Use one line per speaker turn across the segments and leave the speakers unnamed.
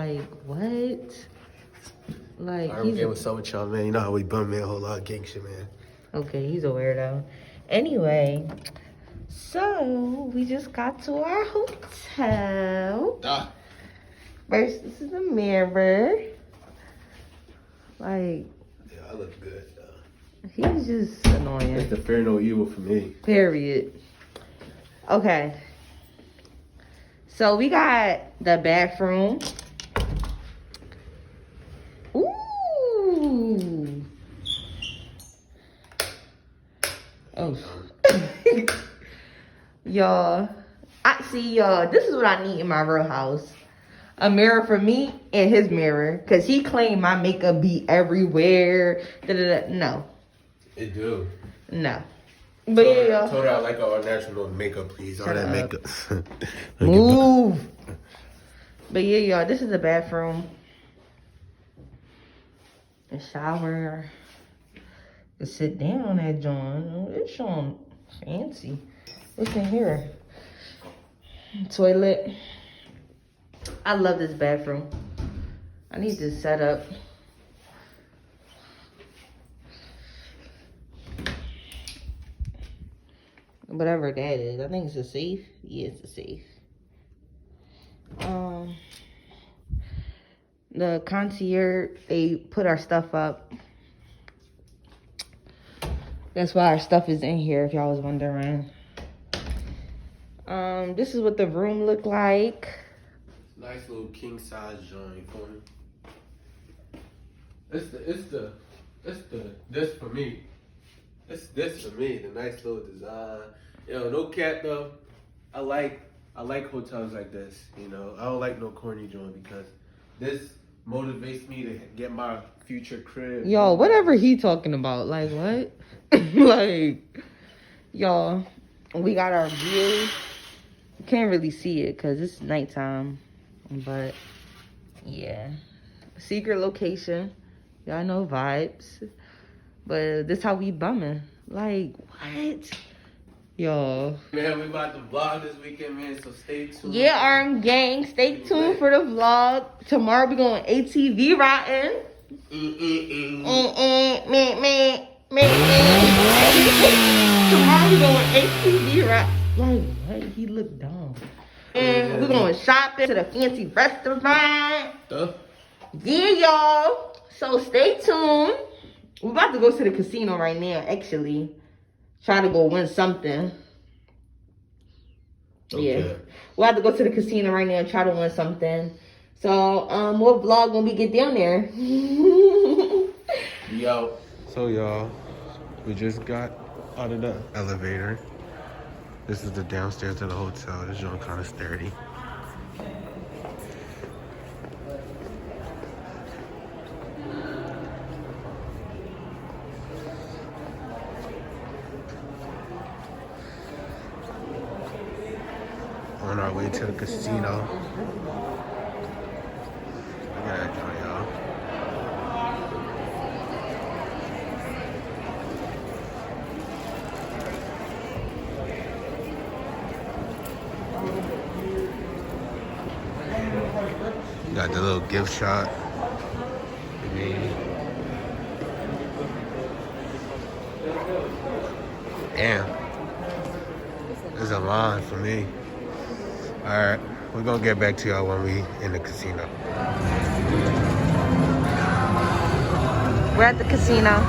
Like, what? Like,
I don't get what's up with y'all, man. You know how we bum, man. A whole lot of gang shit, man.
Okay, he's a weirdo. Anyway, so we just got to our hotel. First, this is the mirror. Like,
yeah, I look good.
He's just annoying.
It's the fear no evil for me. Period.
Okay. So we got the bathroom. Ooh. Oh. Y'all. I see y'all. This is what I need in my real house. A mirror for me and his mirror. Cause he claimed my makeup be everywhere. No.
It do.
No. But yeah.
I told her I like all natural makeup, please. All that makeup.
Move. But yeah, y'all, this is the bathroom. The shower. To sit down at John. It's showing fancy. What's in here? Toilet. I love this bathroom. I need to set up. Whatever that is. I think it's a safe. Yeah, it's a safe. The concierge, they put our stuff up. That's why our stuff is in here, if y'all was wondering. This is what the room looked like.
Nice little king size joint for me. This for me. This for me, the nice little design. Yo, no cap though. I like hotels like this, you know. I don't like no corny joint because this motivates me to get my future crib.
Yo, whatever he talking about. Like, what? Like, y'all, we got our view. You can't really see it because it's nighttime. But, yeah. Secret location. Y'all know vibes. But this how we bumming. Like, what? Y'all.
Man, we about to vlog this weekend, man, so stay tuned.
Yeah, Arm Gang. Stay tuned for the vlog. Tomorrow we going ATV riding. Tomorrow we going ATV riding. Like, what? He looked dumb. And we're going shopping to the fancy restaurant. Yeah, y'all. So stay tuned. We're about to go to the casino right now, actually. Try to go win something. Okay. Yeah. We'll have to go to the casino right now and try to win something. So, more vlog when we get down there.
Yo. So, y'all, we just got out of the elevator. This is the downstairs of the hotel. This joint kind of sturdy. On our way to the casino. Look at that joint, y'all. Got the little gift shop. Damn. There's a line for me. Alright, we're gonna get back to y'all when we in the casino.
We're at the casino.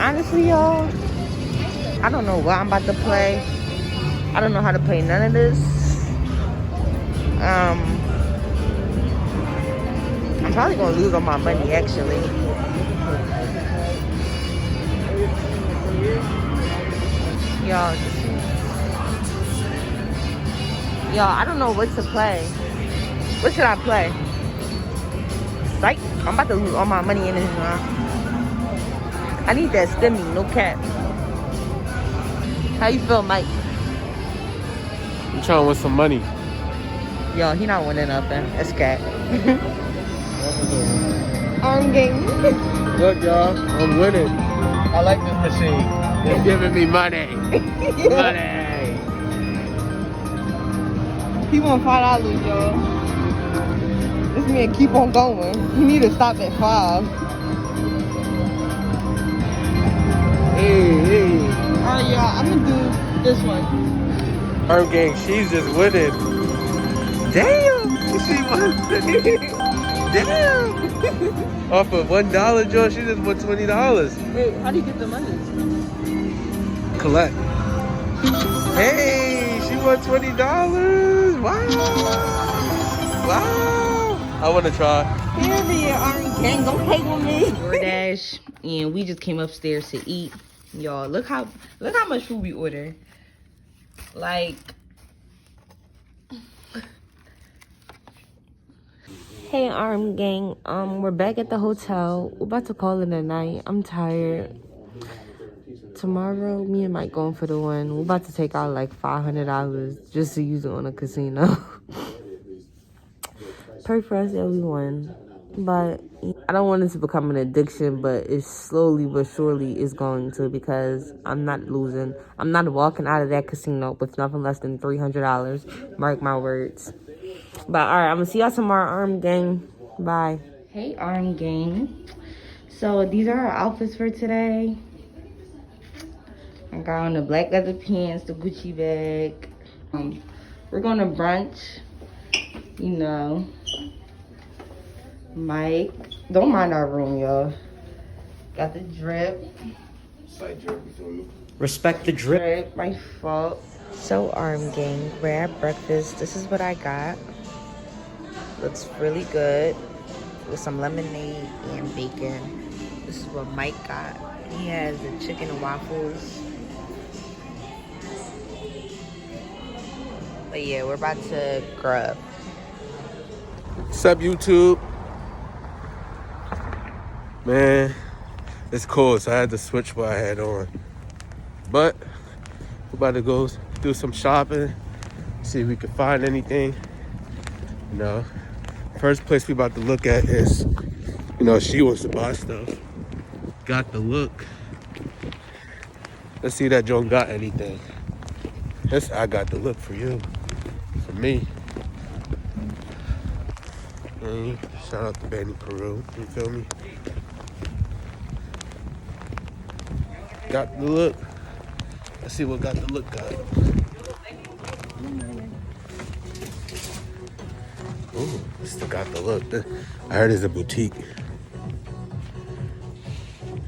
Honestly, y'all, I don't know what I'm about to play. I don't know how to play none of this. I'm probably gonna lose all my money, actually. Y'all, I don't know what to play. What should I play? Like, I'm about to lose all my money in this one. I need that stimmy, no cap. How you feel, Mike?
I'm trying to win some money.
Yo, he not winning nothing. That's cat. Game.
Look, y'all, I'm winning. I like this machine. They're giving me money. Money.
He want $5, y'all. This man keep on going. He need to stop at 5.
Hey.
Alright, y'all. I'm gonna do this one.
Her gang, she's just winning. Damn. She won. Damn. Off of $1, Joe, she just won $20.
Wait, how do you get the money?
Collect. Hey, she won $20. Wow. Wow. I want to try.
Here me, Orange Gang, don't play with me. DoorDash, and we just came upstairs to eat. Y'all, look how much food we ordered. Like, hey, Arm Gang, we're back at the hotel. We're about to call it a night. I'm tired. Tomorrow, me and Mike going for the one. We're about to take out like $500 just to use it on a casino. Pray for us that we won. But I don't want it to become an addiction, but it's slowly but surely is going to, because I'm not losing. I'm not walking out of that casino with nothing less than $300. Mark my words. But all right, I'm gonna see y'all tomorrow, Arm Gang. Bye. Hey, Arm Gang. So these are our outfits for today. I got on the black leather pants, the Gucci bag. We're going to brunch. You know, Mike, don't mind our room, y'all. Got the drip.
Slight drip, you feel me?
Respect the drip.
My fault. So, Arm Gang, we're at breakfast. This is what I got. Looks really good with some lemonade and bacon. This is what Mike got. He has the chicken and waffles. But yeah, we're about to grub.
What's up, YouTube? Man, it's cold, so I had to switch what I had on. But we're about to go do some shopping, see if we can find anything. You know, first place we about to look at is, you know, she wants to buy stuff. Got the look. Let's see if that Joan got anything. I got the look for you, for me. And shout out to Benny Peru, you feel me? Got the look. Let's see what got the look got. Ooh, still got the look. I heard it's a boutique.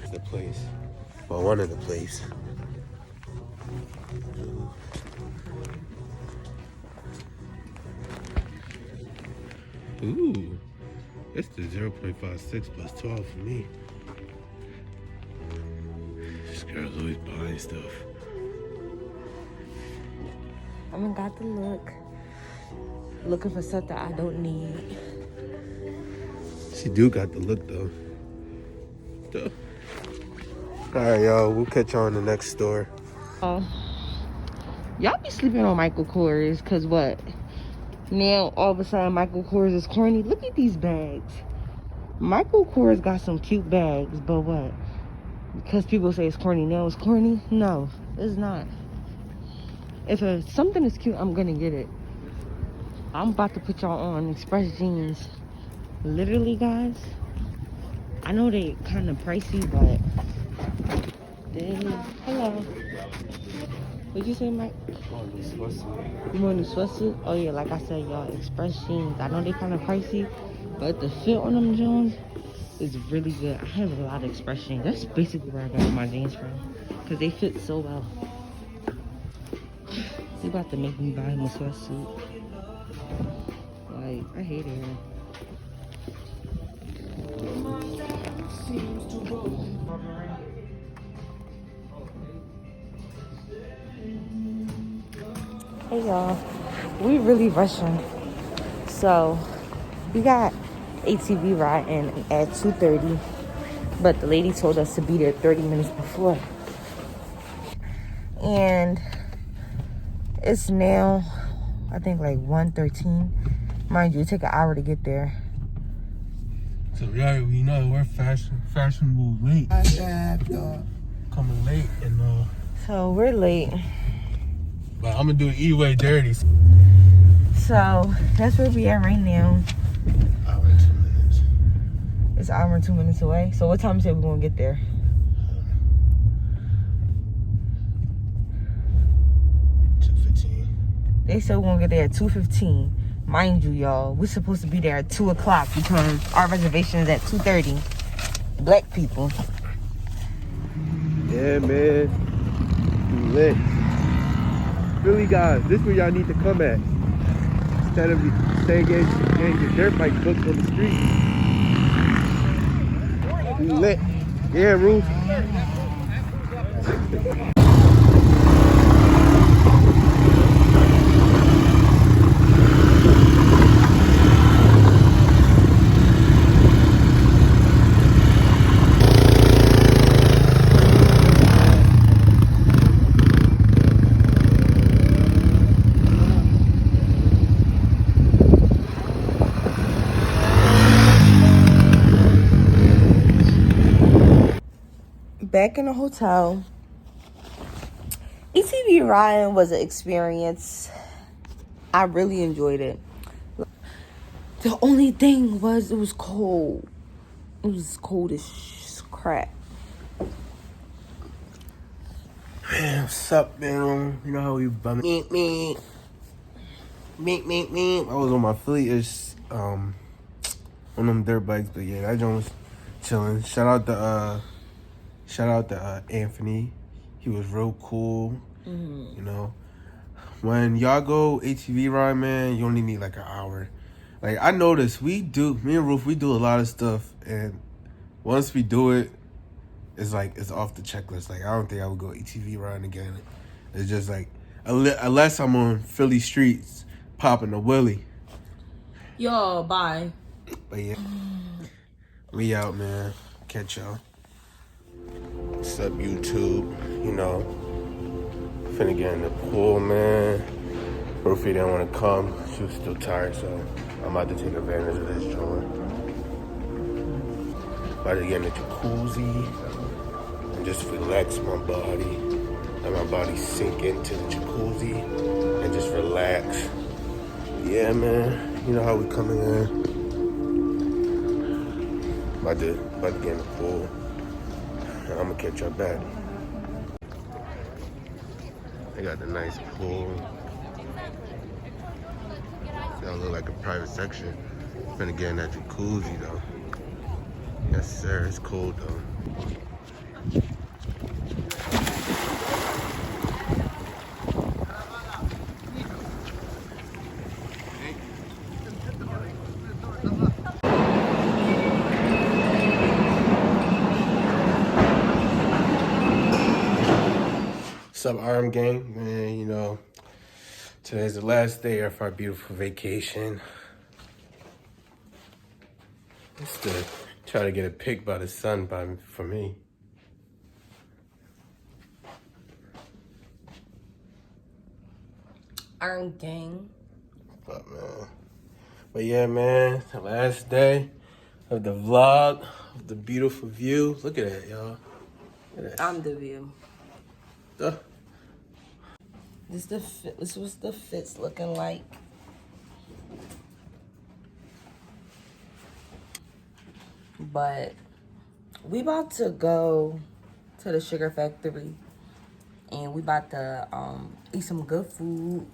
It's the place. Well, one of the place. Ooh, it's the 0.56 plus 12 for me. This girl's always buying stuff.
I haven't got the look. Looking for stuff that I don't need.
She do got the look though. Alright, y'all, we'll catch y'all in the next store.
Y'all be sleeping on Michael Kors, cause what? Now all of a sudden Michael Kors is corny. Look at these bags. Michael Kors got some cute bags, but what? Because people say it's corny, now it's corny? No, it's not. If something is cute, I'm gonna get it. I'm about to put y'all on Express jeans. Literally, guys, I know they kind of pricey, but hello. What'd you say, Mike? You want a sweatsuit? Oh yeah, like I said, y'all, Express jeans. I know they kind of pricey, but the fit on them jeans is really good. I have a lot of Express jeans. That's basically where I got my jeans from, because they fit so well. He about to make me buy him a sweatsuit. Like, I hate it. Hey y'all, we really rushing. So we got ATV riding at 2:30, but the lady told us to be there 30 minutes before. And it's now, I think, like 1:13. Mind you, it take an hour to get there.
So yeah, we know we're fashionable late. coming late and
So we're late.
but I'm gonna do E-way dirty.
So that's where we at right now.
Hour and 2 minutes.
It's an hour and 2 minutes away. So what time you say we're gonna get there?
2:15.
They said we're gonna get there at 2:15. Mind you, y'all, we're supposed to be there at 2 o'clock because our reservation is at 2:30. Black people.
Yeah, man. We lit. Really, guys, this is where y'all need to come at. Instead of staying getting your dirt bike booked on the street. We lit. Yeah, Ruth.
Back in the hotel. ATV riding was an experience. I really enjoyed it. The only thing was it was cold. It was cold as crap.
Man, what's up, man? You know how we bum me. I was on my Philly-ish, on them dirt bikes, but yeah, that joint was chilling. Shout out to Anthony. He was real cool. You know, when y'all go ATV ride, man, you only need like an hour. Like I noticed, me and Ruth, we do a lot of stuff, and once we do it, it's like it's off the checklist. Like I don't think I would go ATV riding again. It's just like unless I'm on Philly streets popping a willy.
Yo, bye.
But yeah, we out, man. Catch y'all. What's up, YouTube? You know, finna get in the pool, man. Ruthie didn't want to come. She was still tired, so I'm about to take advantage of this joint. About to get in the jacuzzi and just relax my body. Let my body sink into the jacuzzi and just relax. Yeah, man. You know how we coming in. About to get in the pool. I'm gonna catch y'all back. They got the nice pool. Y'all look like a private section. Finna get in that jacuzzi though. Yes sir, it's cold though. What's up, Arm Gang? Man, you know, today's the last day of our beautiful vacation. Just to try to get a pic by the sun for me.
Arm gang.
But yeah, man, the last day of the vlog of the beautiful view. Look at that, y'all. Look at that.
I'm the view.
Uh,
This was the fits looking like. But we about to go to the sugar factory and we about to eat some good food.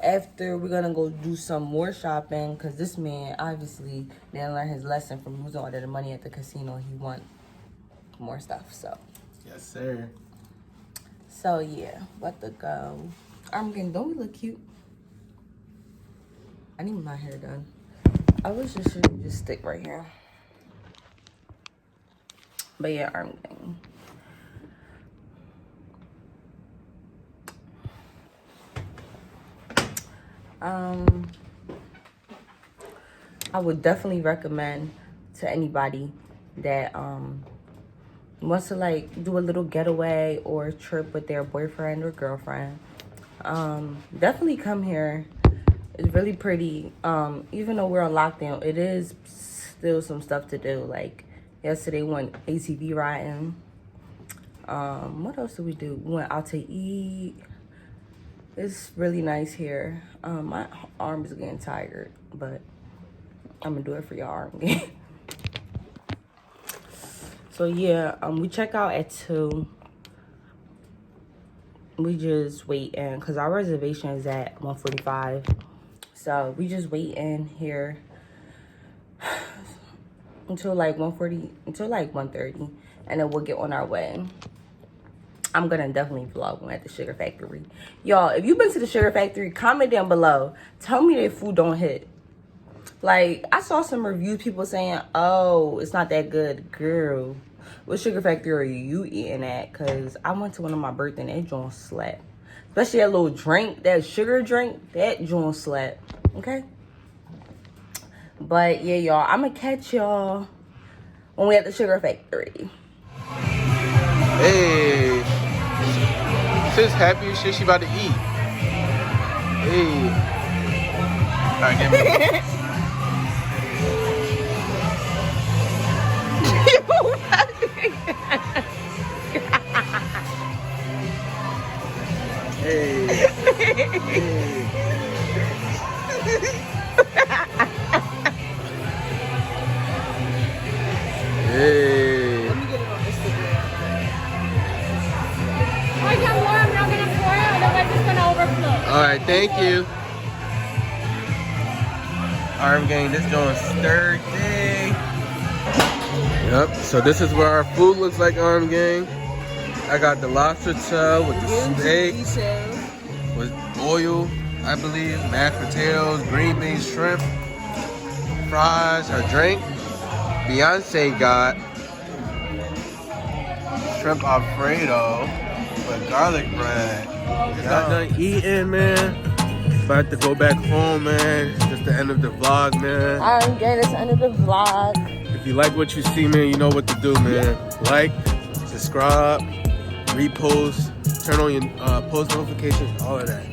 After we're gonna go do some more shopping because this man obviously didn't learn his lesson from losing all the money at the casino. He want more stuff, so
yes, sir.
So yeah, about to go. Don't we look cute? I need my hair done. I was just stick right here. But yeah, arm gang. I would definitely recommend to anybody that wants to like do a little getaway or trip with their boyfriend or girlfriend. Definitely come here. It's really pretty. Even though we're on lockdown, it is still some stuff to do. Like yesterday, went ATV riding. What else did we do? We went out to eat. It's really nice here. My arm is getting tired, but I'm gonna do it for your arm again. So yeah, we check out at 2. We just waiting because our reservation is at 1:45. So we just waiting here until like 1:40, until like 1:30, and then we'll get on our way. I'm gonna definitely vlog when at the Sugar Factory. Y'all, if you've been to the Sugar Factory, comment down below. Tell me that food don't hit. Like, I saw some reviews, people saying, oh, it's not that good. Girl, what Sugar Factory are you eating at? Because I went to one of my birthday and that joint slapped. Especially that little drink, that sugar drink, that joint slapped. Okay? But yeah, y'all, I'm going to catch y'all when we at the Sugar Factory.
Hey. Sis happy as shit, she about to eat. Hey. Alright, give me. Hey. Hey.
Let me get it on Instagram.
I got more. I'm not gonna pour it, otherwise it's gonna overflow.
Alright, thank you. Arm gang, this joint's sturdy. Yep, so this is what our food looks like, Arm gang. I got the lobster tail with the steak, with oil, I believe, mashed potatoes, green beans, shrimp, fries, her drink. Beyonce got shrimp Alfredo with garlic bread. Just got done eating, man. About to go back home, man. It's just the end of the vlog, man.
I'm getting this end of the vlog.
If you like what you see, man, you know what to do, man. Like, subscribe, repost, turn on your post notifications, all of that.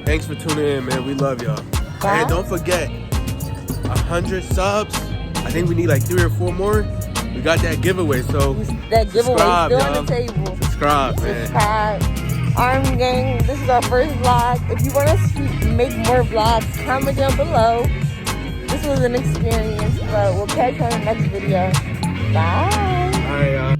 Thanks for tuning in, man. We love y'all. And don't forget, 100 subs. I think we need like 3 or 4 more. We got that giveaway, so
that giveaway
subscribe,
still
y'all.
on the table.
Subscribe, man.
Subscribe. Arm gang, this is our first vlog. If you want us to make more vlogs, comment down below. This was an experience, but we'll catch you on the next video. Bye.
All right, y'all.